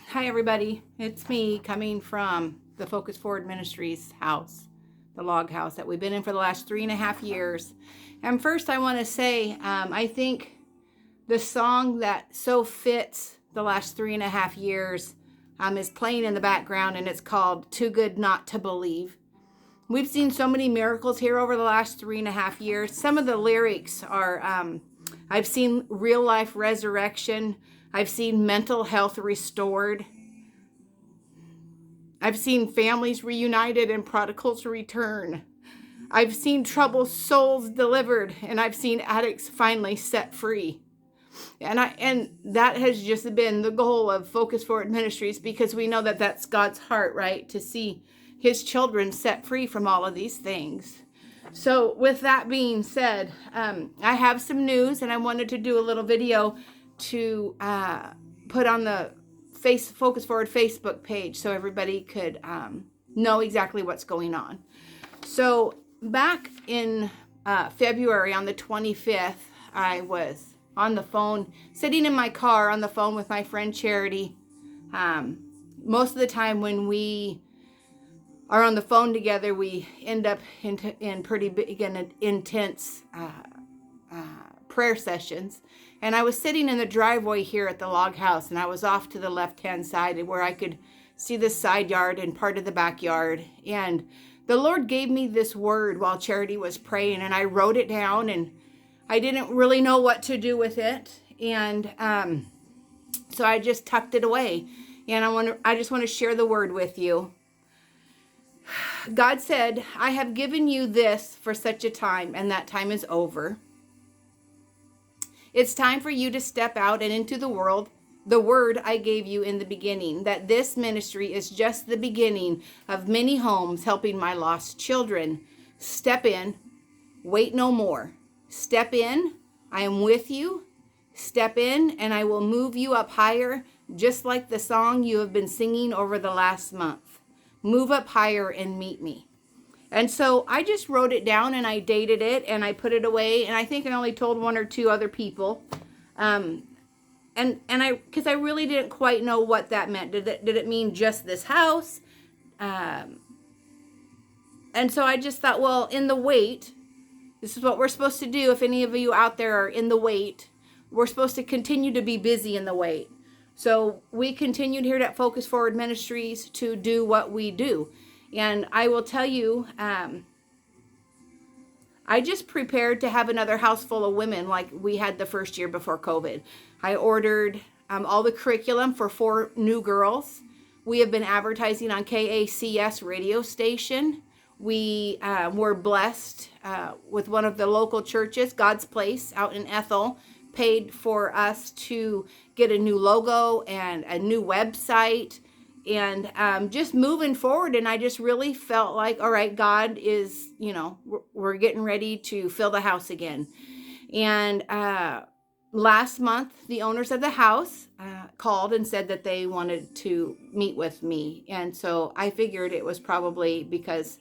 Hi, everybody. It's me coming from the Focus Forward Ministries house, the log house that we've been in for the last 3.5 years. And first, I want to say, I think the song that so fits the last 3.5 years is playing in the background, and it's called Too Good Not to Believe. We've seen so many miracles here over the last 3.5 years. Some of the lyrics are, I've seen real life resurrection. I've seen mental health restored. I've seen families reunited and prodigals return. I've seen troubled souls delivered, and I've seen addicts finally set free. And that has just been the goal of Focus Forward Ministries, because we know that that's God's heart, right? To see his children set free from all of these things. So with that being said, I have some news, and I wanted to do a little video to put on the Focus Forward Facebook page so everybody could know exactly what's going on. So back in February on the 25th, I was on the phone, sitting in my car on the phone with my friend Charity. Most of the time when we are on the phone together, we end up in pretty big and intense prayer sessions. And I was sitting in the driveway here at the log house, and I was off to the left-hand side where I could see the side yard and part of the backyard. And the Lord gave me this word while Charity was praying, and I wrote it down, and I didn't really know what to do with it. And so I just tucked it away. And I just want to share the word with you. God said, I have given you this for such a time, and that time is over. It's time for you to step out and into the world, the word I gave you in the beginning, that this ministry is just the beginning of many homes helping my lost children. Step in, wait no more. Step in, I am with you. Step in, and I will move you up higher, just like the song you have been singing over the last month. Move up higher and meet me. And so I just wrote it down, and I dated it, and I put it away, and I think I only told one or two other people. Because I really didn't quite know what that meant. Did it mean just this house? And so I just thought, well, in the wait, this is what we're supposed to do. If any of you out there are in the wait, we're supposed to continue to be busy in the wait. So we continued here at Focus Forward Ministries to do what we do. And I will tell you, I just prepared to have another house full of women like we had the first year before COVID. I ordered all the curriculum for 4 new girls. We have been advertising on KACS radio station. We were blessed with one of the local churches, God's Place, out in Ethel, paid for us to get a new logo and a new website. And just moving forward, and I just really felt like, all right, God is, we're getting ready to fill the house again. And last month, the owners of the house called and said that they wanted to meet with me. And so I figured it was probably because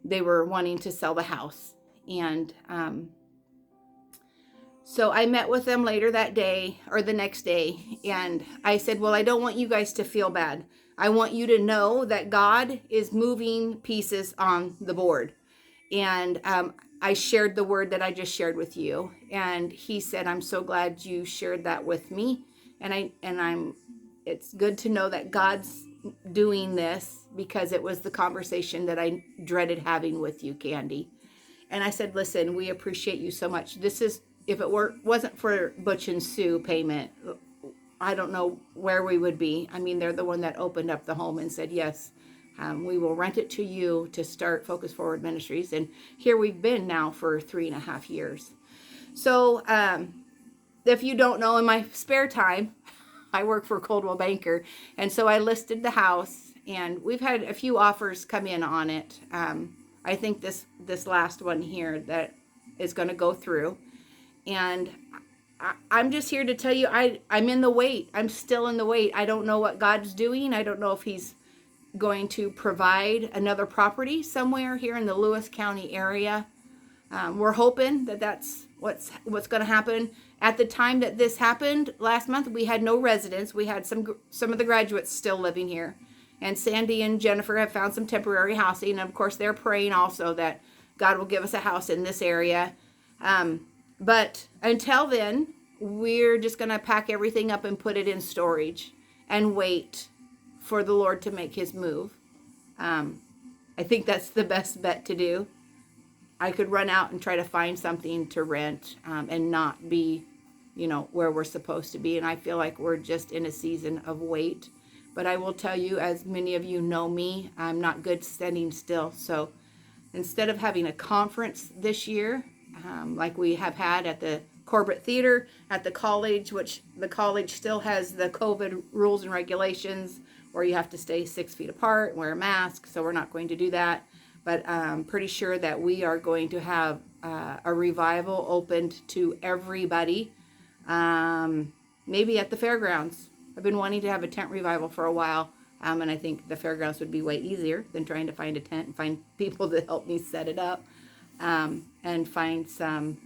they were wanting to sell the house. And so I met with them later that day or the next day. And I said, well, I don't want you guys to feel bad. I want you to know that God is moving pieces on the board. And I shared the word that I just shared with you. And he said, I'm so glad you shared that with me. It's good to know that God's doing this, because it was the conversation that I dreaded having with you, Candy. And I said, listen, we appreciate you so much. This is, if it wasn't for Butch and Sue payment, I don't know where we would be. I mean, they're the one that opened up the home and said, yes, we will rent it to you to start Focus Forward Ministries. And here we've been now for 3.5 years. So if you don't know, in my spare time, I work for Coldwell Banker. And so I listed the house, and we've had a few offers come in on it. I think this last one here that is going to go through. And I'm just here to tell you, I'm in the wait. I'm still in the wait. I don't know what God's doing. I don't know if he's going to provide another property somewhere here in the Lewis County area. We're hoping that that's what's going to happen. At the time that this happened last month, we had no residents. We had some of the graduates still living here. And Sandy and Jennifer have found some temporary housing. And of course, they're praying also that God will give us a house in this area. But until then, we're just going to pack everything up and put it in storage and wait for the Lord to make his move. I think that's the best bet to do. I could run out and try to find something to rent and not be, where we're supposed to be. And I feel like we're just in a season of wait. But I will tell you, as many of you know me, I'm not good standing still. So instead of having a conference this year, like we have had at the Corbett Theater, at the college, which the college still has the COVID rules and regulations where you have to stay 6 feet apart and wear a mask. So we're not going to do that. But I'm pretty sure that we are going to have a revival opened to everybody, maybe at the fairgrounds. I've been wanting to have a tent revival for a while, and I think the fairgrounds would be way easier than trying to find a tent and find people to help me set it up, and find some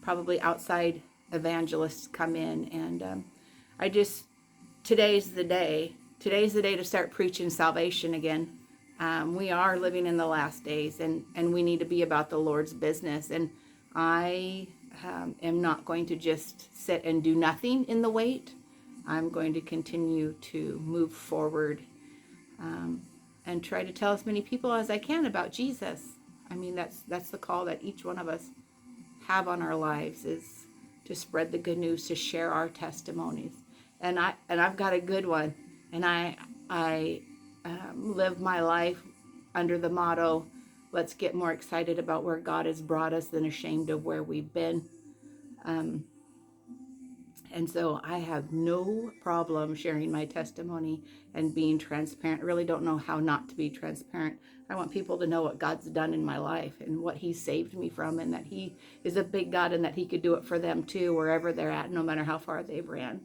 probably outside evangelists come in. And today's the day. Today's the day to start preaching salvation again. We are living in the last days, and we need to be about the Lord's business. And I am not going to just sit and do nothing in the wait. I'm going to continue to move forward and try to tell as many people as I can about Jesus. I mean, that's the call that each one of us have on our lives, is to spread the good news, to share our testimonies. And I've got a good one, and I live my life under the motto, let's get more excited about where God has brought us than ashamed of where we've been. And so I have no problem sharing my testimony and being transparent. I really don't know how not to be transparent. I want people to know what God's done in my life and what he saved me from, and that he is a big God and that he could do it for them too, wherever they're at, no matter how far they've ran.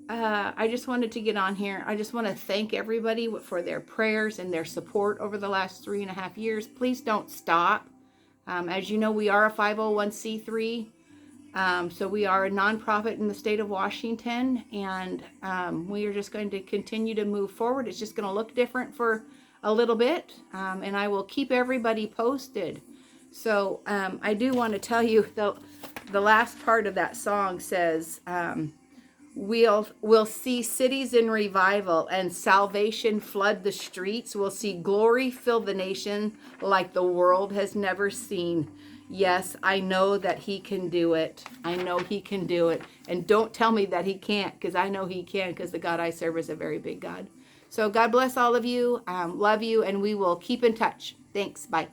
I just wanted to get on here. I just want to thank everybody for their prayers and their support over the last 3.5 years. Please don't stop. As you know, we are a 501c3. So we are a nonprofit in the state of Washington, and we are just going to continue to move forward. It's just going to look different for a little bit, and I will keep everybody posted. So I do want to tell you, the last part of that song says, we'll see cities in revival and salvation flood the streets. We'll see glory fill the nation like the world has never seen. Yes, I know that he can do it. I know he can do it. And don't tell me that he can't, because I know he can, because the God I serve is a very big God. So God bless all of you. Love you, and we will keep in touch. Thanks. Bye.